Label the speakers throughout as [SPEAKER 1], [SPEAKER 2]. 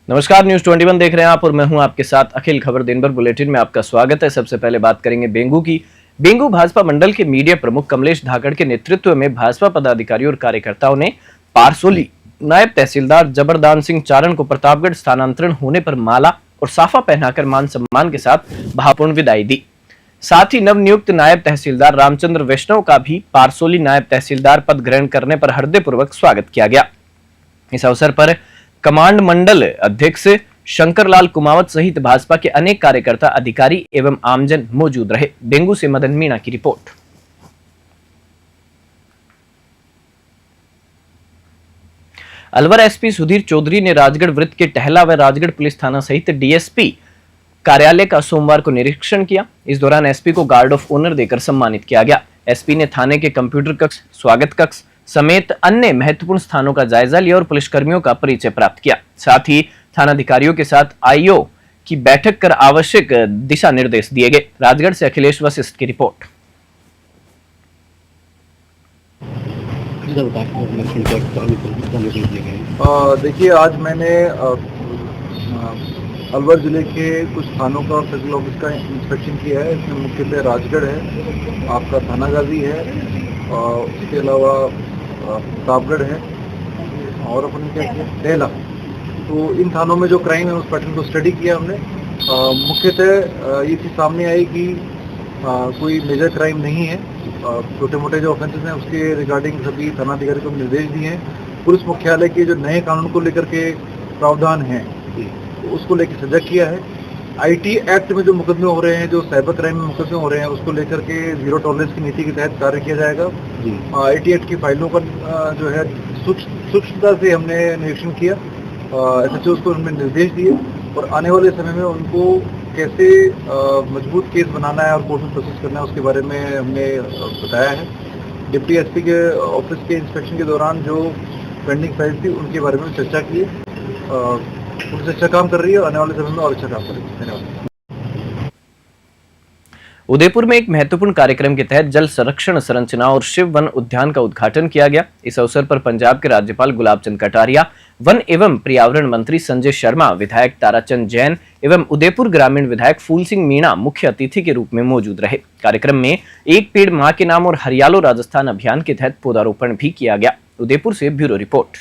[SPEAKER 1] नमस्कार, न्यूज 21 देख रहे हैं आप और मैं हूं आपके साथ अखिल। खबर दिन भर बुलेटिन में आपका स्वागत है। सबसे पहले बात करेंगे बेंगू की। बेंगू भाजपा मंडल के मीडिया प्रमुख कमलेश धाकड़ के नेतृत्व में भाजपा पदाधिकारियों और कार्यकर्ताओं ने पारसोली नायब तहसीलदार जबरदान सिंह चारण को प्रतापगढ़ स्थानांतरण होने पर माला और साफा पहनाकर मान सम्मान के साथ भावपूर्ण विदाई दी। साथ ही नवनियुक्त नायब तहसीलदार रामचंद्र वैष्णव का भी पारसोली नायब तहसीलदार पद ग्रहण करने पर हृदयपूर्वक स्वागत किया गया। इस अवसर पर कमांड मंडल अध्यक्ष शंकरलाल कुमावत सहित भाजपा के अनेक कार्यकर्ता, अधिकारी एवं आमजन मौजूद रहे। बेंगू से मदन मीणा की रिपोर्ट। अलवर एसपी सुधीर चौधरी ने राजगढ़ वृत्त के टहला व राजगढ़ पुलिस थाना सहित डीएसपी कार्यालय का सोमवार को निरीक्षण किया। इस दौरान एसपी को गार्ड ऑफ ऑनर देकर सम्मानित किया गया। एसपी ने थाने के कंप्यूटर कक्ष, स्वागत कक्ष समेत अन्य महत्वपूर्ण स्थानों का जायजा लिया और पुलिसकर्मियों का परिचय प्राप्त किया। साथ ही थानाधिकारियों के साथ आईओ की बैठक कर आवश्यक दिशा निर्देश दिए गए। राजगढ़ से अखिलेश वशिष्ठ की रिपोर्ट।
[SPEAKER 2] देखिए, आज मैंने अलवर जिले के कुछ थानों का सर्किल ऑफिस का इंस्पेक्शन किया है। इसमें मुख्यतः राजगढ़ है, आपका थाना गाजी है, उसके अलावा प्रतापगढ़ है और अपन क्या किया टहला। तो इन थानों में जो क्राइम है उस पैटर्न को स्टडी किया हमने। मुख्यतः ये चीज़ सामने आई कि कोई मेजर क्राइम नहीं है। छोटे मोटे जो ऑफेंसेस हैं उसके रिगार्डिंग सभी थानाधिकारी को निर्देश दिए हैं। पुलिस मुख्यालय के जो नए कानून को लेकर के प्रावधान हैं तो उसको लेकर सजग किया है। आईटी एक्ट में जो मुकदमे हो रहे हैं, जो साइबर क्राइम में मुकदमे हो रहे हैं, उसको लेकर के जीरो टॉलरेंस की नीति के तहत कार्य किया जाएगा। आईटी एक्ट की फाइलों का जो है सूक्ष्मता से हमने निरीक्षण किया। एसएचओ को हमने निर्देश दिए और आने वाले समय में उनको कैसे मजबूत केस बनाना है और कोर्ट में प्रोसेस करना है उसके बारे में हमने बताया है। डिप्टी एसपी के ऑफिस के इंस्पेक्शन के दौरान जो पेंडिंग फाइल थी उनके बारे में चर्चा की। पुलिस अच्छा काम कर रही है, आने वाले समय में और अच्छा काम करेगी। धन्यवाद।
[SPEAKER 1] उदयपुर में एक महत्वपूर्ण कार्यक्रम के तहत जल संरक्षण संरचना और शिव वन उद्यान का उद्घाटन किया गया। इस अवसर पर पंजाब के राज्यपाल गुलाब चंद कटारिया, वन एवं पर्यावरण मंत्री संजय शर्मा, विधायक ताराचंद जैन एवं उदयपुर ग्रामीण विधायक फूल सिंह मीणा मुख्य अतिथि के रूप में मौजूद रहे। कार्यक्रम में एक पेड़ मां के नाम और हरियालो राजस्थान अभियान के तहत पौधारोपण भी किया गया। उदयपुर से ब्यूरो रिपोर्ट।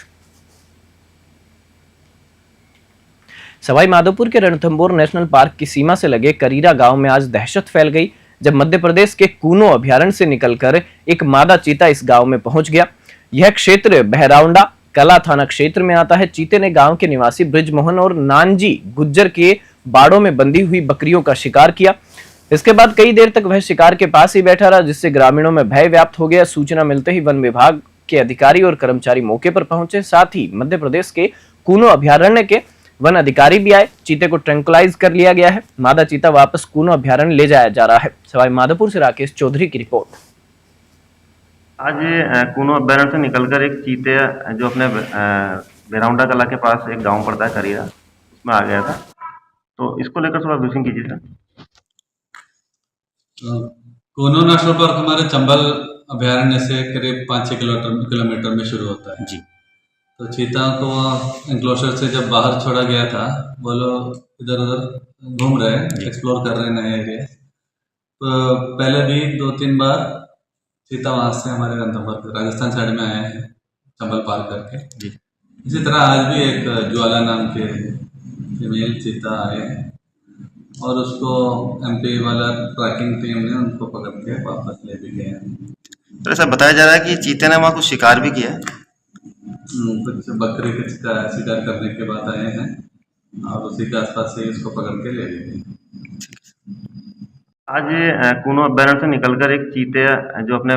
[SPEAKER 1] सवाई माधोपुर के रणथंभौर नेशनल पार्क की सीमा से लगे करीरा गांव में आज दहशत फैल गई जब मध्य प्रदेश के कूनो अभयारण्य से निकलकर एक मादा चीता इस गांव में पहुंच गया। यह क्षेत्र बहराउंडा कला थाना क्षेत्र में आता है। चीते ने गांव के निवासी ब्रिजमोहन और नानजी गुज्जर के बाड़ों में बंधी हुई बकरियों का शिकार किया। इसके बाद कई देर तक वह शिकार के पास ही बैठा रहा, जिससे ग्रामीणों में भय व्याप्त हो गया। सूचना मिलते ही वन विभाग के अधिकारी और कर्मचारी मौके पर पहुंचे। साथ ही मध्य प्रदेश के कूनो अभयारण्य के वन अधिकारी भी आए। चीते को ट्रैंकुलाइज कर लिया गया है। मादा चीता वापस कूनो अभयारण्य ले जाया जा रहा है। सवाई माधोपुर से राकेश चौधरी की रिपोर्ट।
[SPEAKER 3] आज कूनो अभयारण्य से निकलकर एक चीते जो अपने बेराउंडा कला के पास एक गांव पड़ता है करीरा, उसमें आ गया था। तो इसको लेकर थोड़ा ब्रीफिंग कीजिए सर।
[SPEAKER 4] कूनो नेशनल पार्क हमारे चंबल अभयारण्य से करीब 5-6 किलोमीटर में शुरू होता है जी। तो चीता को एंक्लोजर से जब बाहर छोड़ा गया था, वो लोग इधर उधर घूम रहे हैं, एक्सप्लोर कर रहे हैं नए एरिया। तो पहले भी 2-3 बार चीता वहाँ से हमारे रणथंभौर राजस्थान साइड में आए हैं चंबल पार करके जी। इसी तरह आज भी एक ज्वाला नाम के फीमेल चीता आए हैं और उसको एमपी वाला ट्रैकिंग टीम ने उनको पकड़ के वापस ले भी गए हैं।
[SPEAKER 3] तो ऐसा बताया जा रहा है कि चीते ने वहाँ कुछ शिकार भी किया है।
[SPEAKER 4] कुछ बकरी का शिकार करने के बाद आए हैं और उसी के आसपास से उसको पकड़ के ले गए।
[SPEAKER 3] आज कूनो अभयारण्य से निकलकर एक चीते जो अपने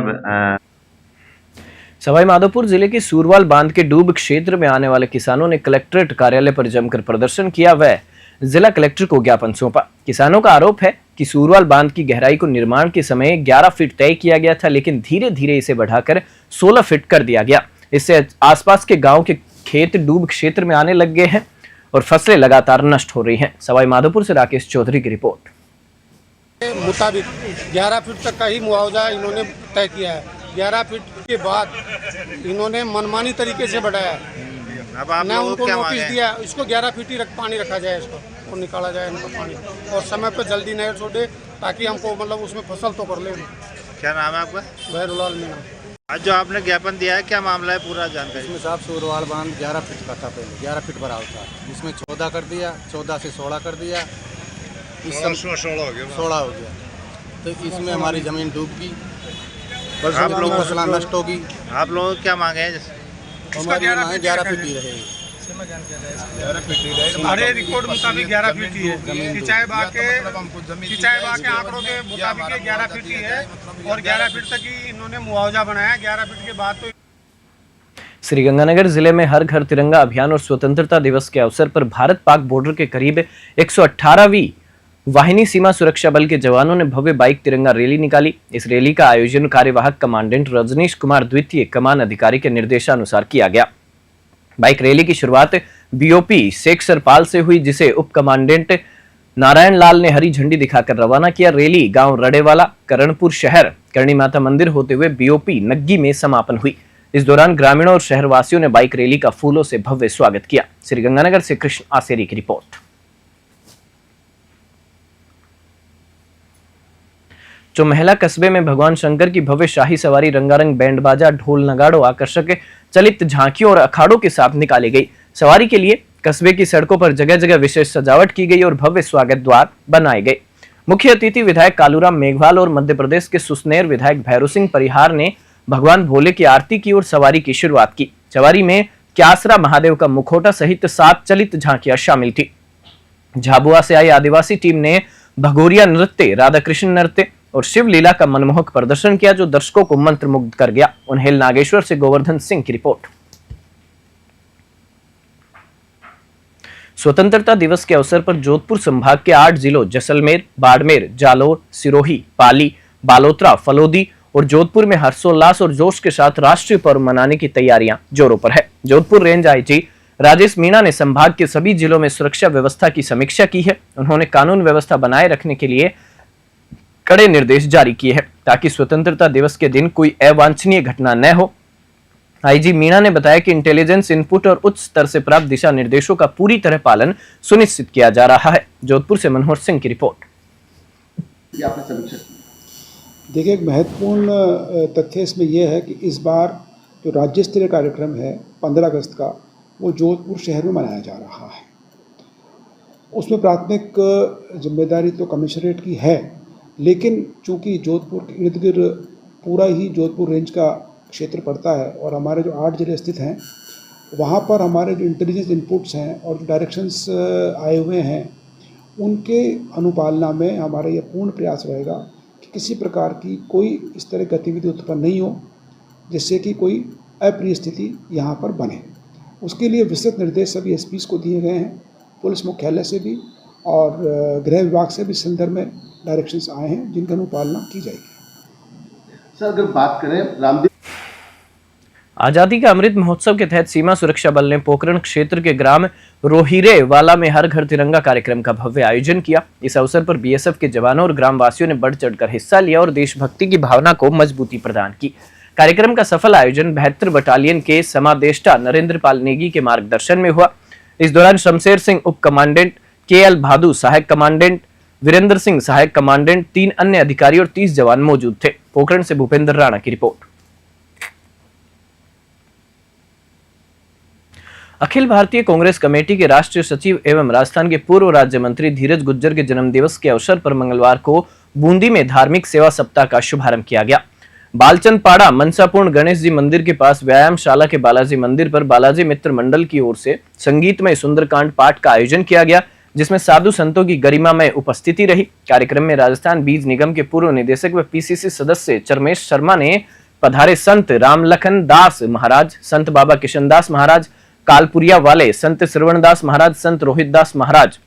[SPEAKER 1] सवाई माधोपुर जिले के सूरवाल बांध के डूब क्षेत्र में आने वाले किसानों ने कलेक्ट्रेट कार्यालय पर जमकर प्रदर्शन किया व जिला कलेक्टर को ज्ञापन सौंपा। किसानों का आरोप है कि सूरवाल बांध की गहराई को निर्माण के समय 11 फीट तय किया गया था, लेकिन धीरे धीरे इसे बढ़ाकर 16 फीट कर दिया गया। इससे आसपास के गांव के खेत डूब क्षेत्र में आने लग गए हैं और फसलें लगातार नष्ट हो रही हैं। सवाई माधोपुर से राकेश चौधरी की रिपोर्ट।
[SPEAKER 5] मुताबिक 11 फीट तक का ही मुआवजा इन्होंने तय किया है। 11 फीट के बाद इन्होंने मनमानी तरीके से बढ़ाया।
[SPEAKER 6] अब आप
[SPEAKER 5] ना
[SPEAKER 6] लोगों को
[SPEAKER 5] उनको
[SPEAKER 6] क्या
[SPEAKER 5] नोटिस
[SPEAKER 6] मांगे?
[SPEAKER 5] दिया, इसको 11 फीट ही पानी रखा जाए, इसको और निकाला जाए इनका पानी, और समय पर जल्दी नहर छोड़े ताकि हमको मतलब उसमें फसल तो कर ले।
[SPEAKER 6] क्या नाम है आपका?
[SPEAKER 5] बहरुलाल मीना।
[SPEAKER 6] आज जो आपने ज्ञापन दिया है, क्या मामला है, पूरा जानकारी?
[SPEAKER 5] इसमें साहब सुरवाल बांध 11 फीट का था पहले, 11 फीट भरा था, इसमें 14 कर दिया, 14 से 16 कर दिया, इस सब 16 हो गया। तो इसमें हमारी ज़मीन डूब गई,
[SPEAKER 6] आप लोगों
[SPEAKER 5] फसलें नष्ट होगी।
[SPEAKER 6] आप लोगों को क्या मांगे हैं?
[SPEAKER 5] हमारी मांग 11 फीट ही रहेगी।
[SPEAKER 7] हमारे रिकॉर्ड मुताबिक 11 फीट ही है, सिंचाई बाग के आंकड़ों के मुताबिक 11 फीट ही है, और 11 फीट तक ही इन्होंने मुआवजा बनाया। 11 फीट के बाद तो
[SPEAKER 1] श्रीगंगानगर जिले में हर घर तिरंगा अभियान और स्वतंत्रता दिवस के अवसर पर भारत पाक बॉर्डर के करीब 118वीं वाहिनी सीमा सुरक्षा बल के जवानों ने भव्य बाइक तिरंगा रैली निकाली। इस रैली का आयोजन कार्यवाहक कमांडेंट रजनीश कुमार द्वितीय कमान अधिकारी के निर्देशानुसार किया गया। बाइक रैली की शुरुआत बीओपी शेख सरपाल से हुई, जिसे उप कमांडेंट नारायण लाल ने हरी झंडी दिखाकर रवाना किया। रैली गांव रडेवाला, करणपुर शहर, करणी माता मंदिर होते हुए बीओपी नग्गी में समापन हुई। इस दौरान ग्रामीणों और शहरवासियों ने बाइक रैली का फूलों से भव्य स्वागत किया। श्रीगंगानगर से कृष्ण आसेरी की रिपोर्ट। चौमहला कस्बे में भगवान शंकर की भव्य शाही सवारी रंगारंग बैंड बाजा, ढोल नगाड़ों, आकर्षक चलित झांकियों और अखाड़ों के साथ निकाली गई। सवारी के लिए कस्बे की सड़कों पर जगह जगह विशेष सजावट की गई और भव्य स्वागत द्वार बनाए गए। मुख्य अतिथि विधायक कालूराम मेघवाल और मध्य प्रदेश के सुसनेर विधायक भैरू सिंह परिहार ने भगवान भोले की आरती की और सवारी की शुरुआत की। सवारी में क्यासरा महादेव का मुखौटा सहित 7 चलित झांकियां शामिल थी। झाबुआ से आई आदिवासी टीम ने भगोरिया नृत्य, राधा कृष्ण नृत्य और शिव लीला का मनमोहक प्रदर्शन किया, जो दर्शकों को मंत्रमुग्ध कर गया। उन्हेल नागेश्वर से गोवर्धन सिंह की रिपोर्ट। स्वतंत्रता दिवस के अवसर पर जोधपुर संभाग के 8 जिलों जैसलमेर, बाड़मेर, जालोर, सिरोही, पाली, बालोतरा, फलोदी और जोधपुर में हर्षोल्लास और जोश के साथ राष्ट्रीय पर्व मनाने की तैयारियां जोरों पर है। जोधपुर रेंज आईजी राजेश मीणा ने संभाग के सभी जिलों में सुरक्षा व्यवस्था की समीक्षा की है। उन्होंने कानून व्यवस्था बनाए रखने के लिए कड़े निर्देश जारी किए हैं, ताकि स्वतंत्रता दिवस के दिन कोई अवांछनीय घटना न हो। आईजी मीणा ने बताया कि इंटेलिजेंस इनपुट और उच्च स्तर से प्राप्त दिशा निर्देशों का पूरी तरह पालन सुनिश्चित किया जा रहा है। जोधपुर से मनोहर सिंह की रिपोर्ट।
[SPEAKER 8] देखिए, एक महत्वपूर्ण तथ्य इसमें यह है कि इस बार जो राज्य स्तरीय कार्यक्रम है 15 अगस्त का, वो जोधपुर शहर में मनाया जा रहा है। उसमें प्राथमिक जिम्मेदारी तो कमिश्नरेट की है, लेकिन चूंकि जोधपुर के इर्द गिर्द पूरा ही जोधपुर रेंज का क्षेत्र पड़ता है और हमारे जो 8 जिले स्थित हैं, वहाँ पर हमारे जो इंटेलिजेंस इनपुट्स हैं और जो डायरेक्शंस आए हुए हैं, उनके अनुपालना में हमारा यह पूर्ण प्रयास रहेगा कि किसी प्रकार की कोई इस तरह गतिविधि उत्पन्न नहीं हो जिससे कि कोई अप्रिय स्थिति यहाँ पर बने। उसके लिए विस्तृत निर्देश सभी एसपीज को दिए गए हैं, पुलिस मुख्यालय से भी और गृह विभाग से भी इस संदर्भ में डायरेक्शंस आए हैं, जिनकी अनुपालना की जाएगी।
[SPEAKER 9] सर, अगर बात करें रामदेव
[SPEAKER 1] आजादी का अमृत महोत्सव के तहत सीमा सुरक्षा बल ने पोखरण क्षेत्र के ग्राम रोहिरे वाला में हर घर तिरंगा कार्यक्रम का भव्य आयोजन किया। इस अवसर पर बीएसएफ के जवानों और ग्रामवासियों ने बढ़ चढ़कर हिस्सा लिया और देशभक्ति की भावना को मजबूती प्रदान की। कार्यक्रम का सफल आयोजन 72 बटालियन के समादेष्टा नरेंद्र पाल नेगी के मार्गदर्शन में हुआ। इस दौरान शमशेर सिंह उप कमांडेंट, केएल भादु सहायक कमांडेंट, वीरेंद्र सिंह सहायक कमांडेंट, 3 अन्य अधिकारी और 30 जवान मौजूद थे। पोखरण से भूपेंद्र राणा की रिपोर्ट। अखिल भारतीय कांग्रेस कमेटी के राष्ट्रीय सचिव एवं राजस्थान के पूर्व राज्य मंत्री धीरज गुज्जर के जन्मदिवस के अवसर पर मंगलवार को बूंदी में धार्मिक सेवा सप्ताह का शुभारंभ किया गया। बालचंद पाड़ा मनसापूर्ण गणेश जी मंदिर के पास व्यायामशाला के बालाजी मंदिर पर बालाजी मित्र मंडल की ओर से संगीतमय सुंदरकांड पाठ का आयोजन किया गया, जिसमें साधु संतों की गरिमा में उपस्थिति रही। कार्यक्रम में राजस्थान बीज निगम के पूर्व निदेशक व पीसीसी सदस्य चरमेश शर्मा ने पधारे संत रामलखन दास महाराज, संत बाबा किशन दास महाराज, कालपुरिया वाले संत श्रवणदास महाराज, संत रोहित दास महाराज,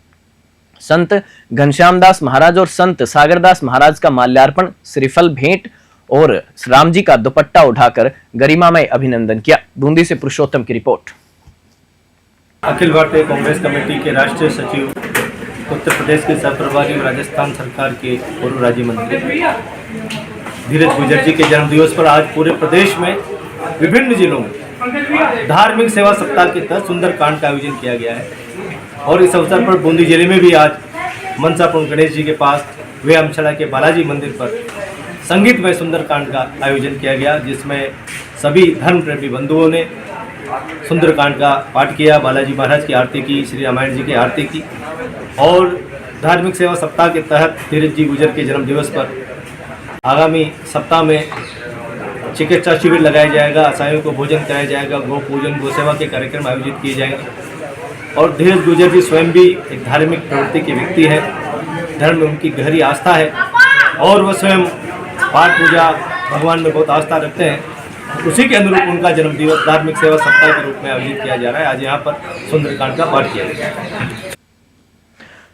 [SPEAKER 1] संत घनश्याम दास महाराज और संत सागरदास महाराज का माल्यार्पण, श्रीफल भेंट और राम जी का दुपट्टा उठाकर गरिमामय अभिनंदन किया। बूंदी से पुरुषोत्तम की रिपोर्ट।
[SPEAKER 10] अखिल भारतीय कांग्रेस कमेटी के राष्ट्रीय सचिव, उत्तर प्रदेश के सरप्रभारी और राजस्थान सरकार के पूर्व राज्य मंत्री धीरज गुज्जर जी के जन्मदिवस पर आज पूरे प्रदेश में विभिन्न जिलों में धार्मिक सेवा सप्ताह के तहत सुंदरकांड का आयोजन किया गया है। और इस अवसर पर बूंदी जिले में भी आज मनसापुर गणेश जी के पास वे अमछड़ा के बालाजी मंदिर पर संगीतमय सुंदरकांड का आयोजन किया गया, जिसमें सभी धर्म प्रेमी बंधुओं ने सुंदरकांड का पाठ किया, बालाजी महाराज की आरती की, श्री रामायण जी की आरती की। और धार्मिक सेवा सप्ताह के तहत धीरज जी गुजर के जन्म दिवस पर आगामी सप्ताह में चिकित्सा शिविर लगाया जाएगा, असहायों को भोजन कराया जाएगा, गौ पूजन गौ सेवा के कार्यक्रम आयोजित किए जाएंगे। और धीरज गुजर जी स्वयं भी एक धार्मिक प्रवृत्ति के व्यक्ति है, धर्म में उनकी गहरी आस्था है और वह स्वयं पाठ पूजा भगवान में बहुत आस्था रखते हैं। उसी के अनुरूप उनका जन्म दिवस धार्मिक सेवा सप्ताह के रूप में आयोजित किया जा रहा है। आज यहाँ पर सुंदरकांड का पाठ किया गया।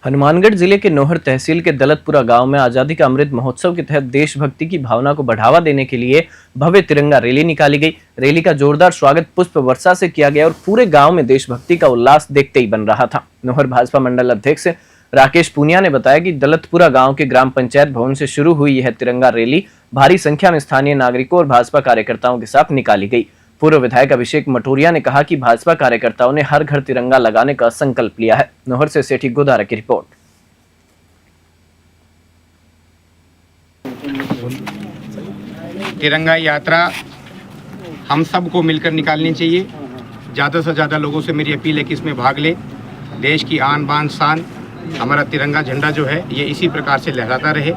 [SPEAKER 1] हनुमानगढ़ जिले के नोहर तहसील के दलतपुरा गांव में आजादी का अमृत महोत्सव के तहत देशभक्ति की भावना को बढ़ावा देने के लिए भव्य तिरंगा रैली निकाली गई। रैली का जोरदार स्वागत पुष्प वर्षा से किया गया और पूरे गांव में देशभक्ति का उल्लास देखते ही बन रहा था। नोहर भाजपा मंडल अध्यक्ष राकेश पूनिया ने बताया कि दलतपुरा गांव के ग्राम पंचायत भवन से शुरू हुई यह तिरंगा रैली भारी संख्या में स्थानीय नागरिकों और भाजपा कार्यकर्ताओं के साथ निकाली गई। पूर्व विधायक अभिषेक मटोरिया ने कहा कि भाजपा कार्यकर्ताओं ने हर घर तिरंगा लगाने का संकल्प लिया है। नोहर से सेठी गोदारा की रिपोर्ट।
[SPEAKER 11] तिरंगा यात्रा हम सबको मिलकर निकालनी चाहिए। ज़्यादा से ज़्यादा लोगों से मेरी अपील है कि इसमें भाग लें। देश की आन बान शान हमारा तिरंगा झंडा जो है ये इसी प्रकार से लहराता रहे।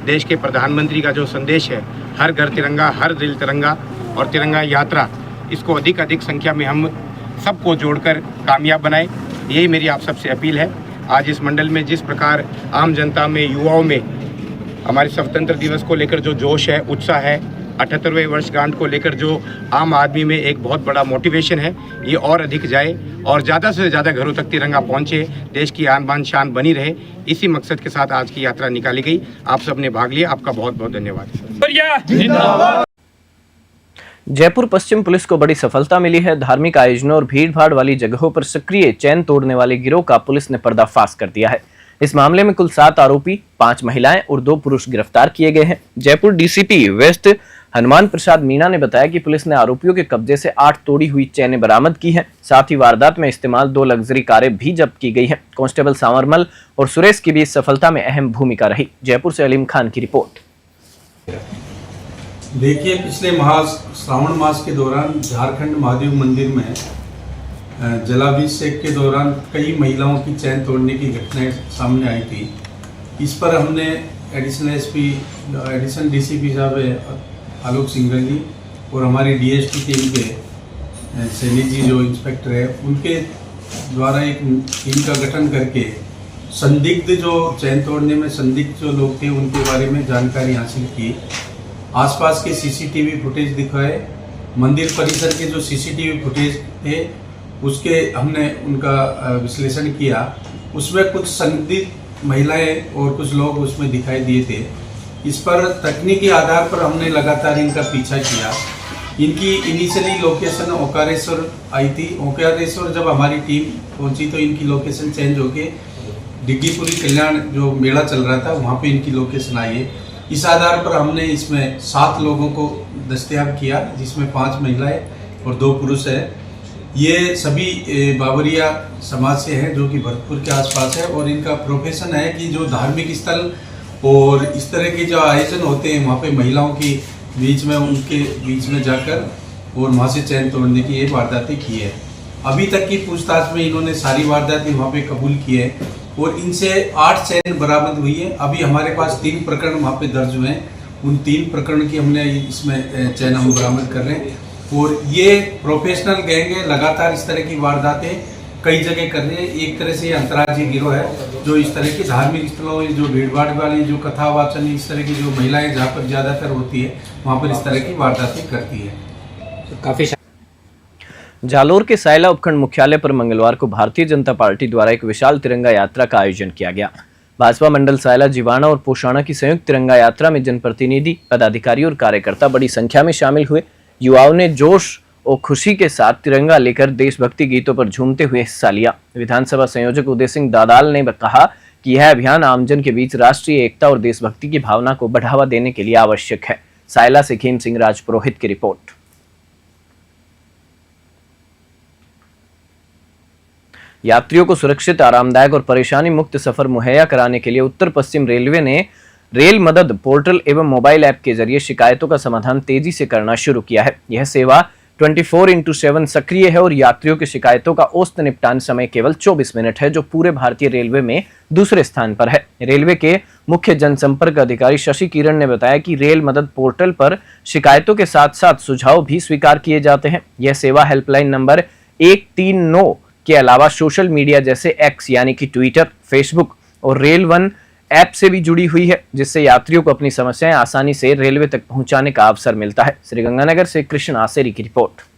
[SPEAKER 11] देश के प्रधानमंत्री का जो संदेश है, हर घर तिरंगा हर दिल तिरंगा और तिरंगा यात्रा, इसको अधिक संख्या में हम सबको जोड़कर कामयाब बनाएं, यही मेरी आप सबसे अपील है। आज इस मंडल में जिस प्रकार आम जनता में, युवाओं में हमारे स्वतंत्र दिवस को लेकर जो जोश है, उत्साह है, 78वें वर्षगांठ को लेकर जो आम आदमी में एक बहुत बड़ा मोटिवेशन है, ये और अधिक जाए और ज़्यादा से ज़्यादा घरों तक तिरंगा पहुँचे, देश की आन बान शान बनी रहे। इसी मकसद के साथ आज की यात्रा निकाली गई। आप सबने भाग लिया, आपका बहुत बहुत धन्यवाद।
[SPEAKER 1] जयपुर पश्चिम पुलिस को बड़ी सफलता मिली है। धार्मिक आयोजनों और भीड़भाड़ वाली जगहों पर सक्रिय चैन तोड़ने वाले गिरोह का पुलिस ने पर्दाफाश कर दिया है। इस मामले में कुल 7 आरोपी, 5 महिलाएं और 2 पुरुष गिरफ्तार किए गए हैं। जयपुर डीसीपी वेस्ट हनुमान प्रसाद मीणा ने बताया कि पुलिस ने आरोपियों के कब्जे से 8 तोड़ी हुई चैनें बरामद की हैं। साथ ही वारदात में इस्तेमाल 2 लग्जरी कारें भी जब्त की गई हैं। कांस्टेबल सांवरमल और सुरेश की भी इस सफलता में अहम भूमिका रही। जयपुर से अलीम खान की रिपोर्ट।
[SPEAKER 12] देखिए, पिछले श्रावण मास के दौरान झारखंड महादेव मंदिर में जलाभिषेक के दौरान कई महिलाओं की चैन तोड़ने की घटनाएं सामने आई थी। इस पर हमने एडिशनल डीसीपी साहब आलोक सिंघल जी और हमारी डीएसपी टीम के सैनी जी जो इंस्पेक्टर है, उनके द्वारा एक टीम का गठन करके संदिग्ध जो चैन तोड़ने में संदिग्ध जो लोग थे उनके बारे में जानकारी हासिल की। आसपास के सीसीटीवी फुटेज दिखाए, मंदिर परिसर के जो सीसीटीवी फुटेज थे उसके हमने उनका विश्लेषण किया। उसमें कुछ संदिग्ध महिलाएं और कुछ लोग उसमें दिखाई दिए थे। इस पर तकनीकी आधार पर हमने लगातार इनका पीछा किया। इनकी इनिशियली लोकेशन ओकारेश्वर आई थी। ओकारेश्वर जब हमारी टीम पहुंची तो इनकी लोकेशन चेंज होके डिग्गीपुरी कल्याण जो मेला चल रहा था वहाँ पे इनकी लोकेशन आई है। इस आधार पर हमने इसमें 7 लोगों को दस्तयाब किया, जिसमें 5 महिलाएं और 2 पुरुष है। ये सभी बाबरिया समाज से हैं जो कि भरतपुर के आसपास है और इनका प्रोफेशन है कि जो धार्मिक स्थल और इस तरह के जो आयोजन होते हैं वहाँ पे महिलाओं के बीच में उनके बीच में जाकर और वहाँ से चैन तोड़ने की ये वारदातें की है। अभी तक की पूछताछ में इन्होंने सारी वारदातें वहाँ पे कबूल की है और इनसे 8 चैन बरामद हुई है। अभी हमारे पास 3 प्रकरण वहाँ पे दर्ज हुए हैं। उन 3 प्रकरण की हमने इसमें चैन हम बरामद कर रहे हैं और ये प्रोफेशनल गैंग है, लगातार इस तरह की वारदातें कई जगह कर रहे हैं। एक तरह से ये अंतर्राज्यीय गिरोह है जो इस तरह की धार्मिक स्थलों जो भीड़भाड़ वाली जो कथा वाचन इस तरह की जो महिलाएं जहाँ पर ज्यादातर होती है वहाँ पर इस तरह की वारदातें करती है।
[SPEAKER 1] काफी जालोर के सायला उपखंड मुख्यालय पर मंगलवार को भारतीय जनता पार्टी द्वारा एक विशाल तिरंगा यात्रा का आयोजन किया गया। भाजपा मंडल सायला, जिवाणा और पोषाणा की संयुक्त तिरंगा यात्रा में जनप्रतिनिधि, पदाधिकारी और कार्यकर्ता बड़ी संख्या में शामिल हुए। युवाओं ने जोश और खुशी के साथ तिरंगा लेकर देशभक्ति गीतों पर झूमते हुए हिस्सा लिया। विधानसभा संयोजक उदय सिंह दादाल ने कहा कि यह अभियान आमजन के बीच राष्ट्रीय एकता और देशभक्ति की भावना को बढ़ावा देने के लिए आवश्यक है। सायला से खेम सिंह राजपुरोहित की रिपोर्ट। यात्रियों को सुरक्षित, आरामदायक और परेशानी मुक्त सफर मुहैया कराने के लिए उत्तर पश्चिम रेलवे ने रेल मदद पोर्टल एवं मोबाइल ऐप के जरिए शिकायतों का समाधान तेजी से करना शुरू किया है। यह सेवा 24/7 सक्रिय है और यात्रियों की शिकायतों का औसत निपटान समय केवल 24 मिनट है, जो पूरे भारतीय रेलवे में दूसरे स्थान पर है। रेलवे के मुख्य जनसंपर्क अधिकारी शशि किरण ने बताया कि रेल मदद पोर्टल पर शिकायतों के साथ साथ सुझाव भी स्वीकार किए जाते हैं। यह सेवा हेल्पलाइन नंबर 139 के अलावा सोशल मीडिया जैसे एक्स यानी कि ट्विटर, फेसबुक और रेल वन ऐप से भी जुड़ी हुई है, जिससे यात्रियों को अपनी समस्याएं आसानी से रेलवे तक पहुंचाने का अवसर मिलता है। श्रीगंगानगर से कृष्ण आसेरी की रिपोर्ट।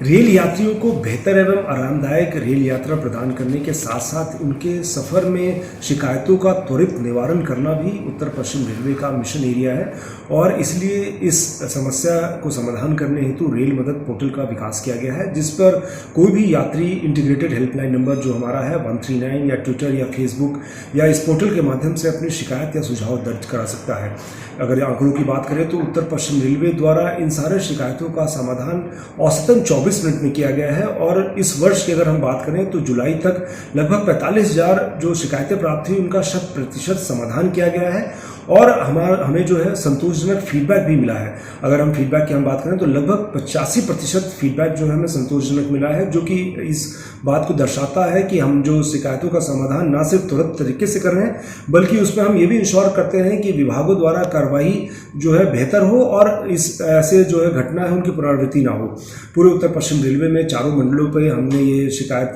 [SPEAKER 13] रेल यात्रियों को बेहतर एवं आरामदायक रेल यात्रा प्रदान करने के साथ साथ उनके सफ़र में शिकायतों का त्वरित निवारण करना भी उत्तर पश्चिम रेलवे का मिशन एरिया है और इसलिए इस समस्या को समाधान करने हेतु रेल मदद पोर्टल का विकास किया गया है, जिस पर कोई भी यात्री इंटीग्रेटेड हेल्पलाइन नंबर जो हमारा है 139 या ट्विटर या फेसबुक या इस पोर्टल के माध्यम से अपनी शिकायत या सुझाव दर्ज करा सकता है। अगर आंकड़ों की बात करें तो उत्तर पश्चिम रेलवे द्वारा इन सारे शिकायतों का समाधान औसतन 24 मिनट में किया गया है और इस वर्ष की अगर हम बात करें तो जुलाई तक लगभग 45,000 जो शिकायतें प्राप्त हुई उनका 100% समाधान किया गया है और हमें जो है संतोषजनक फीडबैक भी मिला है। अगर हम फीडबैक की हम बात करें तो लगभग 85% फीडबैक जो है हमें संतोषजनक मिला है, जो कि इस बात को दर्शाता है कि हम जो शिकायतों का समाधान ना सिर्फ तुरंत तरीके से कर रहे हैं बल्कि उसमें हम ये भी इंश्योर करते हैं कि विभागों द्वारा कार्रवाई जो है बेहतर हो और इस ऐसे जो है घटना है उनकी पुनरावृत्ति ना हो। पूरे उत्तर पश्चिम रेलवे में चारों मंडलों पर हमने ये शिकायत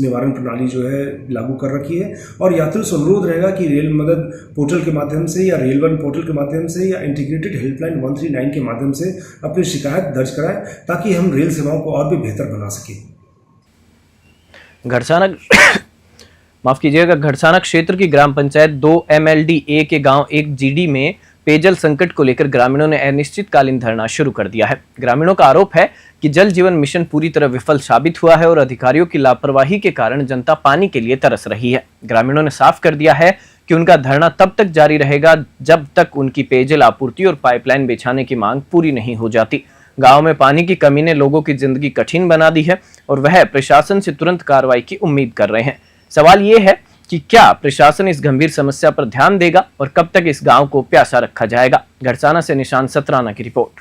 [SPEAKER 13] निवारण प्रणाली जो है लागू कर रखी है और यात्रियों से अनुरोध रहेगा कि रेल मदद पोर्टल के माध्यम से या रेल वन पोर्टल के माध्यम से या इंटीग्रेटेड हेल्पलाइन 139 के माध्यम से अपनी शिकायत दर्ज कराएं ताकि हम रेल सेवाओं को और भी बेहतर बना सकें।
[SPEAKER 1] घड़साना क्षेत्र की ग्राम पंचायत 2 MLD-A के गांव 1 GD में पेयजल संकट को लेकर ग्रामीणों ने अनिश्चितकालीन धरना शुरू कर दिया है। ग्रामीणों का आरोप है कि जल जीवन मिशन पूरी तरह विफल साबित हुआ है और अधिकारियों की लापरवाही के कारण जनता पानी के लिए तरस रही है। ग्रामीणों ने साफ कर दिया है कि उनका धरना तब तक जारी रहेगा जब तक उनकी पेयजल आपूर्ति और पाइपलाइन बिछाने की मांग पूरी नहीं हो जाती। गांव में पानी की कमी ने लोगों की जिंदगी कठिन बना दी है और वह प्रशासन से तुरंत कार्रवाई की उम्मीद कर रहे हैं। सवाल ये है कि क्या प्रशासन इस गंभीर समस्या पर ध्यान देगा और कब तक इस गांव को प्यासा रखा जाएगा। घड़साना से निशान सतराना की रिपोर्ट।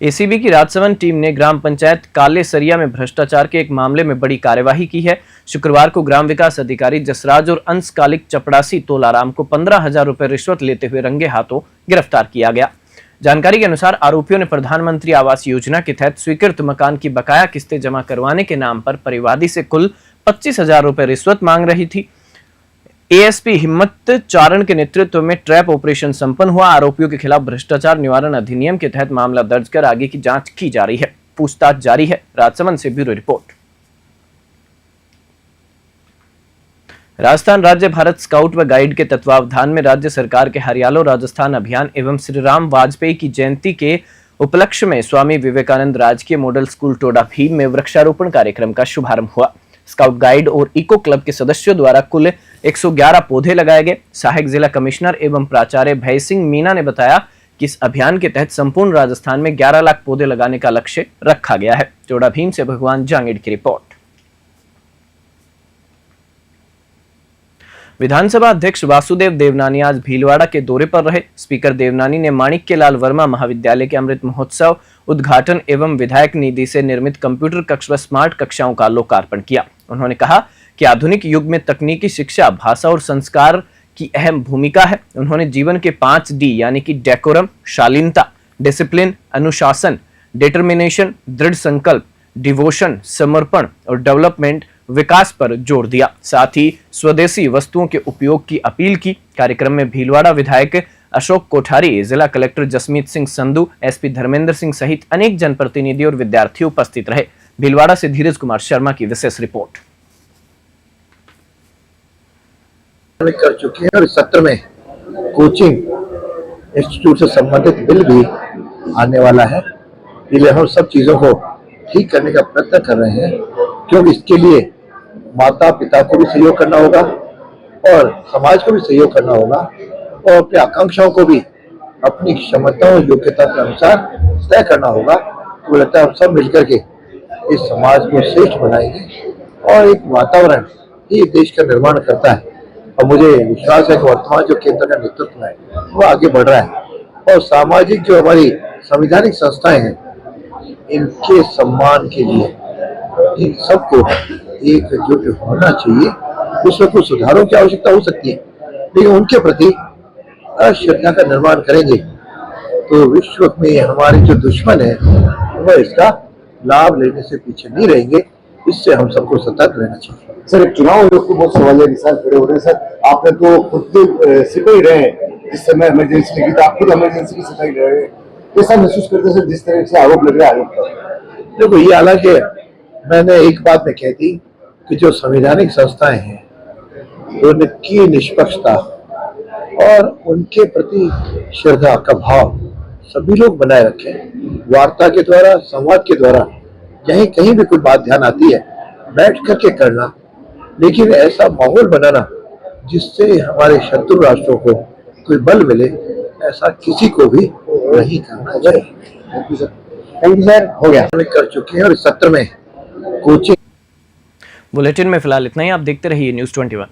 [SPEAKER 1] एसीबी की राजसमंद टीम ने ग्राम पंचायत काले सरिया में भ्रष्टाचार के एक मामले में बड़ी कार्यवाही की है। शुक्रवार को ग्राम विकास अधिकारी जसराज और अंशकालिक चपड़ासी तोलाराम को 15,000 रुपए रिश्वत लेते हुए रंगे हाथों गिरफ्तार किया गया। जानकारी के अनुसार आरोपियों ने प्रधानमंत्री आवास योजना के तहत स्वीकृत मकान की बकाया किस्तें जमा करवाने के नाम पर परिवादी से कुल 25,000 रुपए रिश्वत मांग रही थी। एएसपी हिम्मत चारण के नेतृत्व में ट्रैप ऑपरेशन संपन्न हुआ। आरोपियों के खिलाफ भ्रष्टाचार निवारण अधिनियम के तहत मामला दर्ज कर आगे की जांच की जा रही है। पूछताछ जारी है। राजसमंद से ब्यूरो रिपोर्ट। राजस्थान राज्य भारत स्काउट व गाइड के तत्वावधान में राज्य सरकार के हरियालो राजस्थान अभियान एवं श्री राम वाजपेयी की जयंती के उपलक्ष्य में स्वामी विवेकानंद राजकीय मॉडल स्कूल टोडा भीम में वृक्षारोपण कार्यक्रम का शुभारंभ हुआ। स्काउट गाइड और इको क्लब के सदस्यों द्वारा कुल 111 पौधे लगाए गए। सहायक जिला कमिश्नर एवं प्राचार्य भय सिंह मीना ने बताया कि इस अभियान के तहत संपूर्ण राजस्थान में 11 लाख पौधे लगाने का लक्ष्य रखा गया है। टोडा भीम से भगवान जांगीड़ की रिपोर्ट। विधानसभा अध्यक्ष वासुदेव देवनानी आज भीलवाड़ा के दौरे पर रहे। स्पीकर देवनानी ने माणिक्यलाल वर्मा महाविद्यालय के अमृत महोत्सव उद्घाटन एवं विधायक निधि से निर्मित कंप्यूटर कक्ष व स्मार्ट कक्षाओं का लोकार्पण किया। उन्होंने कहा कि आधुनिक युग में तकनीकी शिक्षा, भाषा और संस्कार की अहम भूमिका है। उन्होंने जीवन के 5D यानी कि डेकोरम, शालीनता, डिसिप्लिन, अनुशासन, डिटर्मिनेशन, दृढ़ संकल्प, डिवोशन, समर्पण और डेवलपमेंट विकास पर जोर दिया। साथ ही स्वदेशी वस्तुओं के उपयोग की अपील की। कार्यक्रम में भीलवाड़ा विधायक अशोक कोठारी, जिला कलेक्टर जसमीत सिंह संधू, एसपी धर्मेंद्र सिंह सहित अनेक जनप्रतिनिधि और विद्यार्थी उपस्थित रहे। भीलवाड़ा से धीरज कुमार शर्मा की विशेष रिपोर्ट।
[SPEAKER 14] कर चुके हैं और इस सत्र में कोचिंग इंस्टीट्यूट से संबंधित बिल भी आने वाला है। इसलिए हम सब चीजों को ठीक करने का प्रयत्न कर रहे हैं, क्योंकि इसके लिए माता पिता को भी सहयोग करना होगा और समाज को भी सहयोग करना होगा और अपनी आकांक्षाओं को भी अपनी क्षमता और योग्यता के अनुसार तय करना होगा। तो लगता है हम सब मिलकर के इस समाज को श्रेष्ठ बनाएंगे और एक वातावरण ही देश का निर्माण करता है। और मुझे विश्वास है कि वर्तमान जो केंद्र का नेतृत्व है वो आगे बढ़ रहा है और सामाजिक जो हमारी संवैधानिक संस्थाएं हैं इनके सम्मान के लिए इन सबको एकजुट होना चाहिए। उसमें कुछ सुधारों की आवश्यकता हो सकती है, लेकिन उनके प्रति श्रद्धा का निर्माण करेंगे तो विश्व में हमारे जो दुश्मन है वह इसका लाभ लेने से पीछे नहीं रहेंगे। इससे हम सबको सतर्क रहना चाहिए।
[SPEAKER 9] सर, चुनाव आयोग को बहुत सवालिया निशान खड़े हो रहे हैं। सर, आपने तो खुद सिपाही रहे जिस समय इमरजेंसी लगी, तो आप खुद इमरजेंसी की सिपाही रहे, कैसा महसूस करते हैं सर जिस तरह से आरोप लग रहा है आयोग पर?
[SPEAKER 14] देखो, ये हालांकि मैंने एक बात में कहती कि जो संवैधानिक संस्थाएं हैं उनकी निष्पक्षता और उनके प्रति श्रद्धा का भाव सभी लोग बनाए रखें। वार्ता के द्वारा, संवाद के द्वारा यहीं कहीं भी कोई बात ध्यान आती है बैठ करके करना, लेकिन ऐसा माहौल बनाना जिससे हमारे शत्रु राष्ट्रों को कोई बल मिले, ऐसा किसी को भी नहीं करना चाहिए।
[SPEAKER 9] थैंक यू सर, हो गया
[SPEAKER 14] कर चुके हैं और इस सत्र में कोचिंग।
[SPEAKER 1] बुलेटिन में फिलहाल इतना ही। आप देखते रहिए न्यूज़ 21।